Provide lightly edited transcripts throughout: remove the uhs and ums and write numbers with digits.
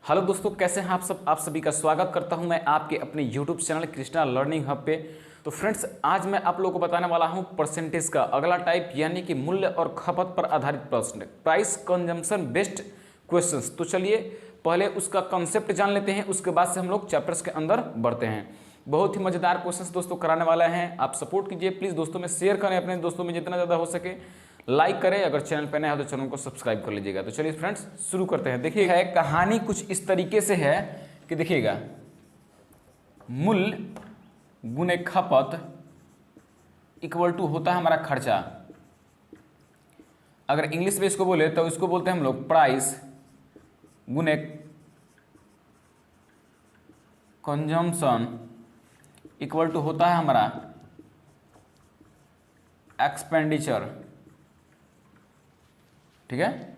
Hello दोस्तों, कैसे हैं आप सब। आप सभी का स्वागत करता हूं मैं आपके अपने YouTube channel Krishna learning hub पे। तो फ्रेंड्स, आज मैं आप लोगों को बताने वाला हूं परसेंटेज का अगला टाइप, यानी कि मूल्य और खपत पर आधारित प्रश्न, प्राइस कंजम्पशन बेस्ड क्वेश्चंस। तो चलिए पहले उसका कंसेप्ट जान लेते हैं, उसके बाद से हम लोग चैप्टर्स के अंदर बढ़ते हैं। बहुत ही मजेदार क्वेश्चंस दोस्तों कराने वाला है। आप सपोर्ट कीजिए प्लीज़, दोस्तों में शेयर करें, अपने दोस्तों में जितना ज़्यादा हो सके लाइक करें। अगर चैनल पर नया हो तो चैनल को सब्सक्राइब कर लीजिएगा। तो चलिए फ्रेंड्स शुरू करते हैं। देखिए है कहानी कुछ इस तरीके से है कि देखिएगा, मूल्य गुणे खपत इक्वल टू होता है हमारा खर्चा। अगर इंग्लिश में इसको बोले तो इसको बोलते हैं हम लोग प्राइस गुणे कंजम्पशन इक्वल टू होता है हमारा एक्सपेंडिचर। ठीक है,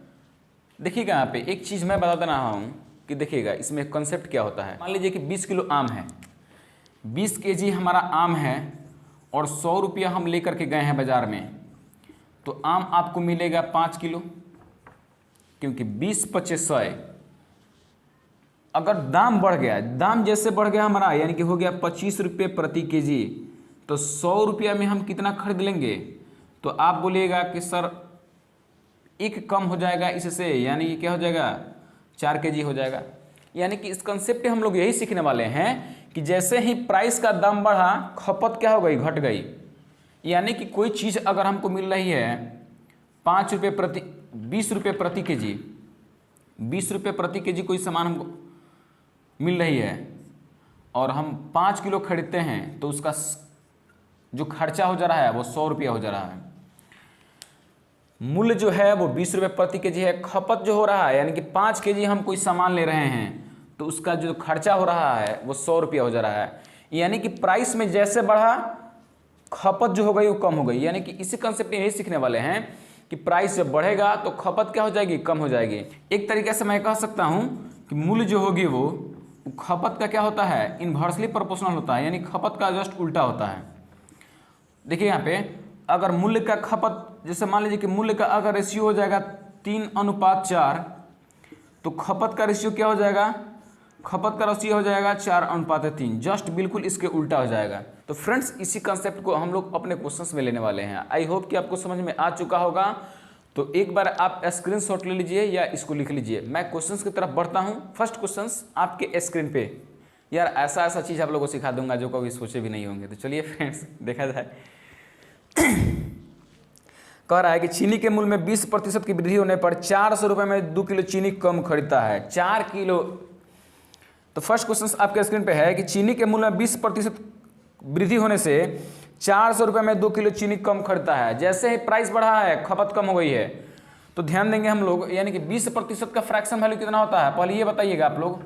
देखिएगा यहाँ पे एक चीज़ मैं बता देना हूँ कि देखिएगा इसमें कंसेप्ट क्या होता है। मान लीजिए कि 20 किलो आम है, 20 केजी हमारा आम है और 100 रुपया हम लेकर के गए हैं बाज़ार में, तो आम आपको मिलेगा 5 किलो, क्योंकि 20 25 100। अगर दाम बढ़ गया, दाम जैसे बढ़ गया हमारा, यानी कि हो गया 25 रुपये प्रति केजी, तो 100 रुपया में हम कितना खरीद लेंगे। तो आप बोलिएगा कि सर एक कम हो जाएगा इससे, यानी कि क्या हो जाएगा 4 केजी हो जाएगा। यानी कि इस कंसेप्ट पे हम लोग यही सीखने वाले हैं कि जैसे ही प्राइस का दाम बढ़ा, खपत क्या हो गई, घट गई। यानी कि कोई चीज़ अगर हमको मिल रही है 5 रुपये प्रति 20 रुपये प्रति केजी, 20 रुपये प्रति केजी कोई सामान हमको मिल रही है और हम 5 किलो खरीदते हैं, तो उसका जो खर्चा हो जा रहा है वो 100 रुपया हो जा रहा है। मूल्य जो है वो 20 रुपये प्रति केजी है। खपत जो हो रहा है, यानी कि 5 केजी हम कोई सामान ले रहे हैं, तो उसका जो खर्चा हो रहा है वो 100 रुपया हो जा रहा है। यानी कि प्राइस में जैसे बढ़ा, खपत जो हो गई वो कम हो गई। यानी कि इसी कंसेप्ट में यही सीखने वाले हैं कि प्राइस जब बढ़ेगा तो खपत क्या हो जाएगी, कम हो जाएगी। एक तरीके से मैं कह सकता हूँ कि मूल्य जो होगी वो खपत का क्या होता है, इन्वर्सली प्रोपोर्शनल होता है, यानी खपत का जस्ट उल्टा होता है। देखिए यहाँ पे अगर मूल्य का खपत, जैसे मान लीजिए कि मूल्य का अगर रेशियो हो जाएगा 3:4, तो खपत का रेशियो क्या हो जाएगा, खपत का रेशियो हो जाएगा 4:3, जस्ट बिल्कुल इसके उल्टा हो जाएगा। तो फ्रेंड्स, इसी कंसेप्ट को हम लोग अपने क्वेश्चंस में लेने वाले हैं। आई होप कि आपको समझ में आ चुका होगा। तो एक बार आप स्क्रीनशॉट ले लीजिए या इसको लिख लीजिए। मैं क्वेश्चंस की तरफ बढ़ता हूँ। फर्स्ट क्वेश्चंस आपके स्क्रीन पे। यार ऐसा ऐसा चीज़ आप लोगों को सिखा दूंगा जो कभी सोचे भी नहीं होंगे। तो चलिए फ्रेंड्स देखा जाए। कह रहा है कि चीनी के मूल्य में 20% की वृद्धि होने पर 400 रुपये में 2 किलो चीनी कम खरीदता है। 4 किलो। तो फर्स्ट क्वेश्चन आपके स्क्रीन पे है कि चीनी के मूल्य में 20% वृद्धि होने से 400 रुपये में 2 किलो चीनी कम खरीदता है। जैसे ही प्राइस बढ़ा है, खपत कम हो गई है, तो ध्यान देंगे हम लोग, यानी कि 20% का फ्रैक्शन वैल्यू कितना होता है पहले ये बताइएगा आप लोग।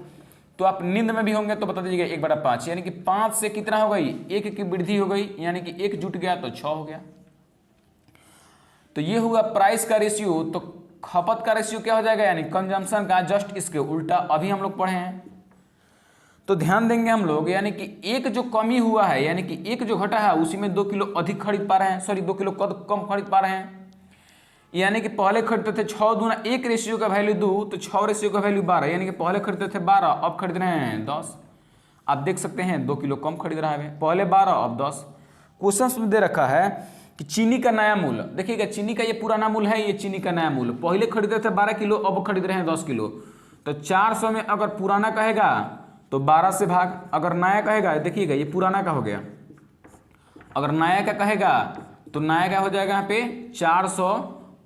तो आप नींद में भी होंगे तो बता दीजिएगा 1/5, यानी कि 5 से कितना हो गई, 1 की वृद्धि हो गई, यानी कि 1 जुट गया तो 6 हो गया। तो ये हुआ प्राइस का रेशियो। तो खपत का रेशियो क्या हो जाएगा, यानी कंजम्पशन का जस्ट इसके उल्टा। अभी हम लोग पढ़े हैं तो ध्यान देंगे हम लोग, यानी कि एक जो कमी हुआ है, यानी कि एक जो घटा है उसी में 2 किलो अधिक खरीद पा रहे हैं, सॉरी 2 किलो कम खरीद पा रहे हैं। यानी कि पहले खरीदते थे 6 दूना 1 रेशियो का वैल्यू 2, तो 6 रेशियो का वैल्यू 12, यानी कि पहले खरीदते थे 12, अब खरीद रहे हैं 10। आप देख सकते हैं 2 किलो कम खरीद रहा है, पहले 12 अब 10। क्वेश्चन में दे रखा है कि चीनी का नया मूल्य। देखिएगा चीनी का ये पुराना मूल्य है, ये चीनी का नया मूल्य। पहले खरीदते थे 12 किलो, अब खरीद रहे हैं 10 किलो। तो 400 में अगर पुराना कहेगा तो 12 से भाग, अगर नया कहेगा, देखिएगा ये पुराना का हो गया, अगर नया का कहेगा तो नया का हो जाएगा यहाँ पे 400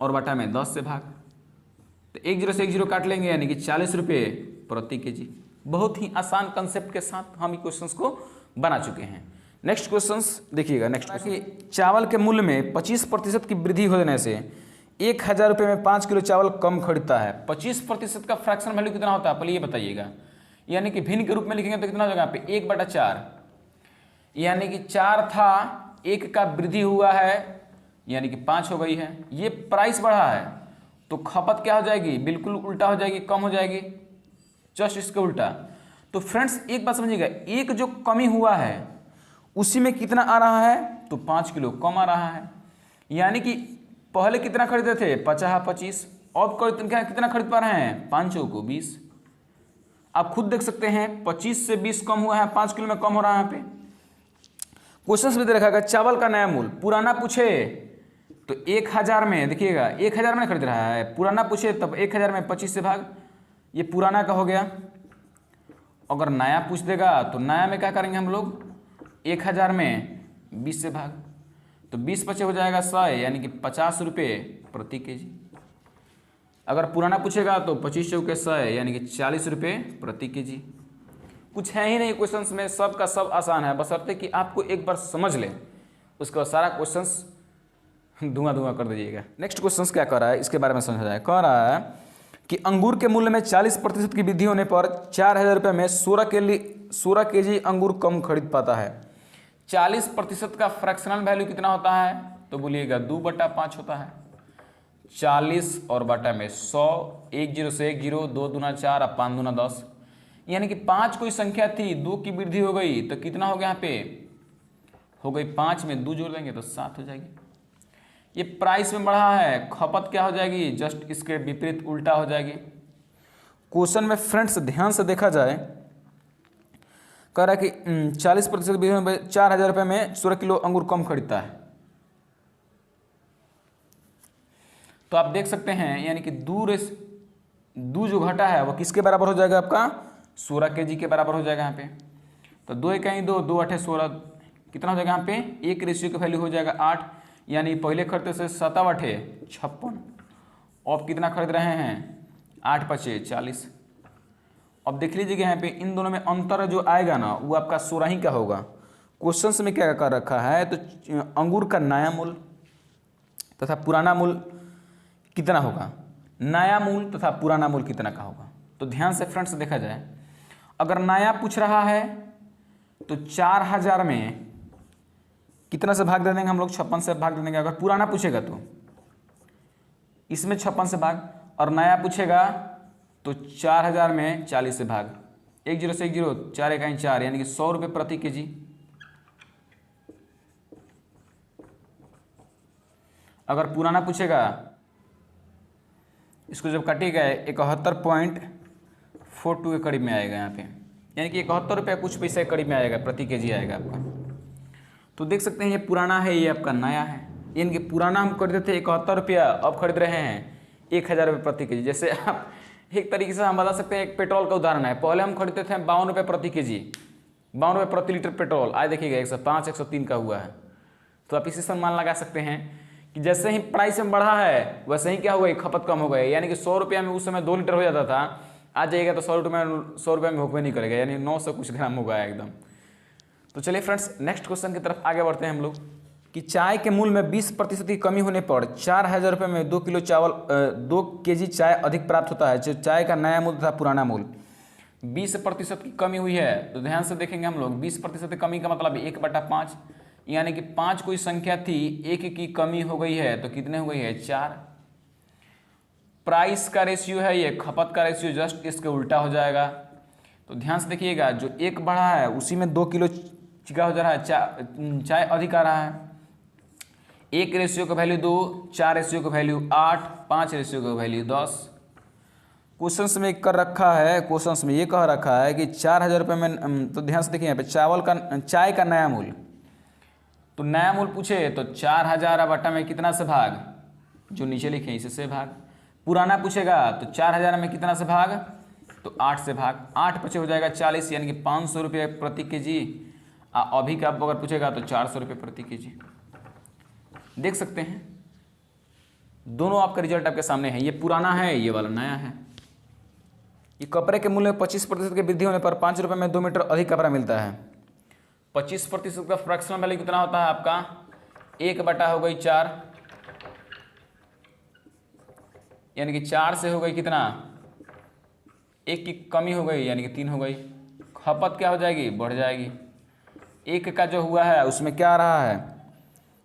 और बटा में 10 से भाग। तो 1 0 से 1 0 काट लेंगे, यानी कि 40 रुपये प्रति केजी। बहुत ही आसान कंसेप्ट के साथ हम ये क्वेश्चंस को बना चुके हैं। नेक्स्ट क्वेश्चंस देखिएगा। नेक्स्ट क्वेश्चन, चावल के मूल्य में 25% की वृद्धि होने से 1000 रुपये में 5 किलो चावल कम खरीदता है। 25% का फ्रैक्शन वैल्यू कितना होता है पहले ये बताइएगा। यानी कि भिन्न के रूप में लिखेंगे तो कितना हो जाएगा यहाँ पे 1/4, यानी कि 4 था, 1 का वृद्धि हुआ है, यानी कि 5 हो गई है। ये प्राइस बढ़ा है तो खपत क्या हो जाएगी, बिल्कुल उल्टा हो जाएगी, कम हो जाएगी, जस्ट इसके उल्टा। तो फ्रेंड्स एक बात समझिएगा, एक जो कमी हुआ है उसी में कितना आ रहा है, तो 5 किलो कम आ रहा है। यानी कि पहले कितना खरीदे थे 50 25, अब कितना खरीद पा रहे हैं 5 को 20। आप खुद देख सकते हैं 25 से 20 कम हुआ है, 5 किलो में कम हो रहा है यहाँ पे। क्वेश्चन में दे रखा है चावल का नया मूल्य, पुराना पूछे तो 1000 में, देखिएगा 1000 में खरीद रहा है, पुराना पूछे तब 1000 में 25 से भाग, ये पुराना का हो गया। अगर नया पूछ देगा तो नया में क्या करेंगे हम लोग, 1000 में 20 से भाग, तो 20 बचे हो जाएगा 100, यानी कि 50 रुपये प्रति केजी। अगर पुराना पूछेगा तो 25 चौके 100, यानी कि 40 रुपये प्रति केजी। कुछ है ही नहीं क्वेश्चंस में, सब का सब आसान है, बशर्ते कि आपको एक बार समझ लें, उसके बाद सारा क्वेश्चंस धुआं धुआं कर दीजिएगा। नेक्स्ट क्वेश्चंस क्या कर रहा है इसके बारे में समझा जाए। कह रहा है कि अंगूर के मूल्य में 40% की वृद्धि होने पर 4000 रुपये में 16 केजी अंगूर कम खरीद पाता है। 40% का फ्रैक्शनल वैल्यू कितना होता है, तो बोलिएगा 2/5 होता है। 40 और बटा में 100, 1 0 से 1 0, 2 दूना 4 और 5 दूना 10, यानी कि 5 कोई संख्या थी, 2 की वृद्धि हो गई तो कितना हो गया यहाँ पे, हो गई 5 में 2 जोड़ देंगे तो 7 हो जाएगी। ये प्राइस में बढ़ा है, खपत क्या हो जाएगी, जस्ट इसके विपरीत उल्टा हो जाएगी। क्वेश्चन में फ्रेंड्स ध्यान से देखा जाए, कह रहा है कि 40% वृद्धि में 4000 रुपये में 16 किलो अंगूर कम खरीदता है। तो आप देख सकते हैं, यानी कि दो जो घटा है वो किसके बराबर हो जाएगा, आपका 16 केजी के बराबर हो जाएगा यहाँ पे। तो 2 1 2, 2 8 16, कितना हो जाएगा यहाँ पे, 1 रेशियो की वैल्यू हो जाएगा 8, यानी पहले खरीदते से 7 8 56, अब कितना खरीद रहे हैं, 8 5 40। अब देख लीजिएगा यहाँ पे इन दोनों में अंतर जो आएगा ना वो आपका 16 ही का होगा। क्वेश्चन में क्या कर रखा है, तो अंगूर का नया मूल्य तथा पुराना मूल्य कितना होगा, नया मूल्य तथा पुराना मूल्य कितना का होगा। तो ध्यान से फ्रेंड्स देखा जाए, अगर नया पूछ रहा है तो 4000 में कितना से भाग दे देंगे हम लोग, 56 से भाग दे देंगे। अगर पुराना पूछेगा तो इसमें 56 से भाग, और नया पूछेगा तो 4000 में 40 से भाग, 1 0 से 1 0, 4 1 4, यानी कि 100 रुपये प्रति केजी। अगर पुराना पूछेगा, इसको जब काटिएगा 71.42 के करीब में आएगा यहाँ पे, यानी कि 71 रुपये कुछ पैसे के करीब में आएगा, प्रति केजी आएगा आपका। तो देख सकते हैं ये पुराना है, ये आपका नया है। यानी कि पुराना हम खरीदते थे 71 रुपया, अब खरीद रहे हैं 1000 रुपये प्रति केजी। जैसे आप एक तरीके से हम बता सकते हैं, एक पेट्रोल का उदाहरण है, पहले हम खरीदते थे 52 रुपये प्रति केजी, 52 रुपये प्रति लीटर पेट्रोल, आज देखिएगा 105 103 का हुआ है। तो आप इसी से अनुमान लगा सकते हैं कि जैसे ही प्राइस में बढ़ा है वैसे ही क्या हो गई, खपत कम हो गई। यानी कि 100 रुपया में उस समय 2 लीटर हो जाता था, आज जाइएगा तो 100 रुपये में होकवे नहीं करेगा, यानी 900 कुछ ग्राम हो गया एकदम। तो चलिए फ्रेंड्स नेक्स्ट क्वेश्चन की तरफ आगे बढ़ते हैं हम लोग, कि चाय के मूल्य में 20% की कमी होने पर 4000 रुपये में 2 किलो चावल 2 केजी चाय अधिक प्राप्त होता है। जो चाय का नया मूल्य तथा पुराना मूल्य, 20% की कमी हुई है। तो ध्यान से देखेंगे हम लोग, 20% की कमी का मतलब 1/5, यानी कि 5 कोई संख्या थी, 1 की कमी हो गई है, तो कितने हो गई है, 4। प्राइस का रेशियो है ये, खपत का रेशियो जस्ट इसके उल्टा हो जाएगा। तो ध्यान से देखिएगा, जो 1 बढ़ा है उसी में 2 किलो चिका हो जा रहा है, चाय अधिक आ रहा है। 1 रेशियो का वैल्यू 2, 4 रेशियो का वैल्यू 8, 5 रेशियो का वैल्यू 10। क्वेश्चन में कर रखा है, क्वेश्चन में ये कह रखा है कि 4000 रुपये में, तो ध्यान से देखिए यहाँ पे चाय का नया मूल्य, तो नया मूल्य पूछे तो 4000 बटा में कितना से भाग, जो नीचे लिखे हैं इससे भाग। पुराना पूछेगा तो 4000 में कितना से भाग, तो 8 से भाग, 8 पचे हो जाएगा 40, यानी कि 500 रुपये प्रति केजी। अभी का अगर पूछेगा तो 400 रुपये प्रति केजी। देख सकते हैं दोनों आपका रिजल्ट आपके सामने है, ये पुराना है, ये वाला नया है। ये कपड़े के मूल्य में 25% की वृद्धि होने पर 5 रुपये में 2 मीटर अधिक कपड़ा मिलता है। 25% का फ्रैक्शनल वैल्यू कितना होता है आपका, 1 बटा हो गई 4, यानी कि 4 से हो गई कितना, 1 की कमी हो गई, यानी कि 3 हो गई। खपत क्या हो जाएगी, बढ़ जाएगी। 1 का जो हुआ है उसमें क्या आ रहा है,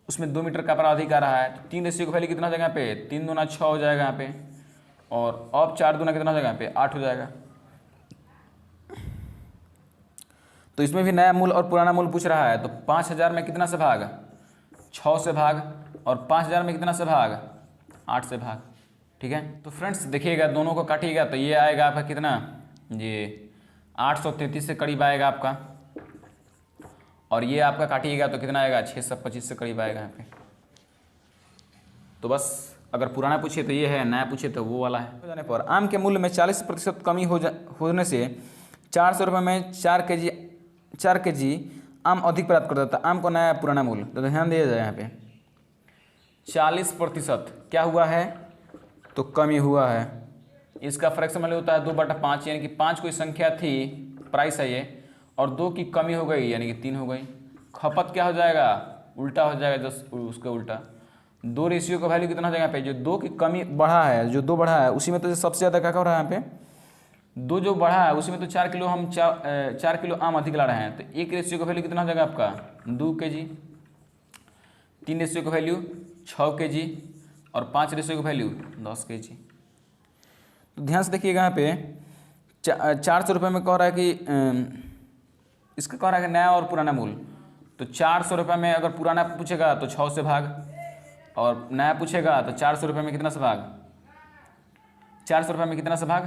उसमें 2 मीटर कपड़ा अधिक आ रहा है। तो 3 रेशियो का वैल्यू कितना हो जाएगा यहाँ पे, 3 दूना 6 हो जाएगा यहाँ पे, और अब 4 दूना कितना हो जाएगा यहाँ पे, 8 हो जाएगा। तो इसमें भी नया मूल्य और पुराना मूल्य पूछ रहा है। तो 5000 में कितना से भाग, 6 से भाग, और 5000 में कितना से भाग, 8 से भाग। ठीक है, तो फ्रेंड्स देखिएगा, दोनों को काटिएगा तो ये आएगा आपका कितना, ये 833 से करीब आएगा आपका, और ये आपका काटिएगा तो कितना आएगा 625 से करीब आएगा यहाँ पे। तो बस अगर पुराना पूछे तो ये है, नया पूछे तो वो वाला है। हो जाने पर आम के मूल्य में 40% कमी होने से 400 रुपये में 4 केजी आम अधिक प्राप्त करता था। आम को नया पुराना मूल्य तो ध्यान दिया जाए यहाँ पे 40% क्या हुआ है तो कमी हुआ है। इसका फ्रैक्शन वैल्यू होता है 2/5, यानी कि 5 कोई संख्या थी, प्राइस है ये, और 2 की कमी हो गई यानी कि 3 हो गई। खपत क्या हो जाएगा, उल्टा हो जाएगा, जस्ट उसका उल्टा। 2 रेशियो का वैल्यू कितना हो जाएगा यहाँ पे, जो 2 की कमी बढ़ा है, जो 2 बढ़ा है उसी में तो सबसे ज़्यादा क्या हो रहा है यहाँ पे 2 जो बढ़ा है उसी में तो 4 किलो हम 4 किलो आम अधिक ला रहे हैं। तो 1 रेशियो का वैल्यू कितना हो जाएगा आपका 2 केजी, 3 रेशियो का वैल्यू 6 केजी, और 5 रेशियो का वैल्यू 10 केजी। तो ध्यान से देखिएगा यहाँ पे 400 रुपये में कह रहा है कि इसका कह रहा है कि नया और पुराना मूल्य। तो 400 रुपये में अगर पुराना पूछेगा तो 6 से भाग, और नया पूछेगा तो 400 रुपये में कितना से भाग, 400 रुपये में कितना से भाग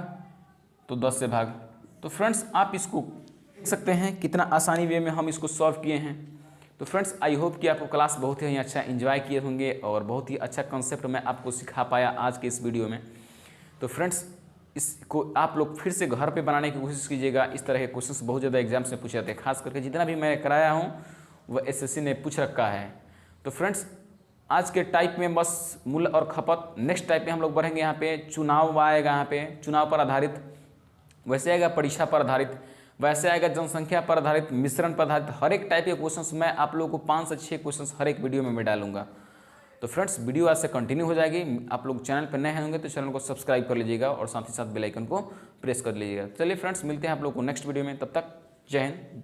तो 10 से भाग। तो फ्रेंड्स आप इसको देख सकते हैं कितना आसानी वे में हम इसको सॉल्व किए हैं। तो फ्रेंड्स आई होप कि आपको क्लास बहुत ही अच्छा एंजॉय किए होंगे और बहुत ही अच्छा कंसेप्ट मैं आपको सिखा पाया आज के इस वीडियो में। तो फ्रेंड्स इसको आप लोग फिर से घर पे बनाने की कोशिश कीजिएगा। इस तरह के क्वेश्चंस बहुत ज़्यादा एग्जाम से पूछे जाते हैं, खास करके जितना भी मैं कराया हूँ वह एसएससी ने पूछ रखा है। तो फ्रेंड्स आज के टाइप में बस मूल्य और खपत, नेक्स्ट टाइप में हम लोग बढ़ेंगे यहाँ पे चुनाव आएगा, यहाँ पे चुनाव पर आधारित, वैसे आएगा परीक्षा पर आधारित, वैसे आएगा जनसंख्या पर आधारित, मिश्रण पर आधारित। हर एक टाइप के क्वेश्चंस मैं आप लोगों को 5 से 6 क्वेश्चंस हर एक वीडियो में मैं डालूंगा। तो फ्रेंड्स वीडियो आज से कंटिन्यू हो जाएगी। आप लोग चैनल पर नए होंगे तो चैनल को सब्सक्राइब कर लीजिएगा और साथ ही साथ बेल आइकन को प्रेस कर लीजिएगा। चलिए फ्रेंड्स मिलते हैं आप लोग को नेक्स्ट वीडियो में, तब तक जय हिंद।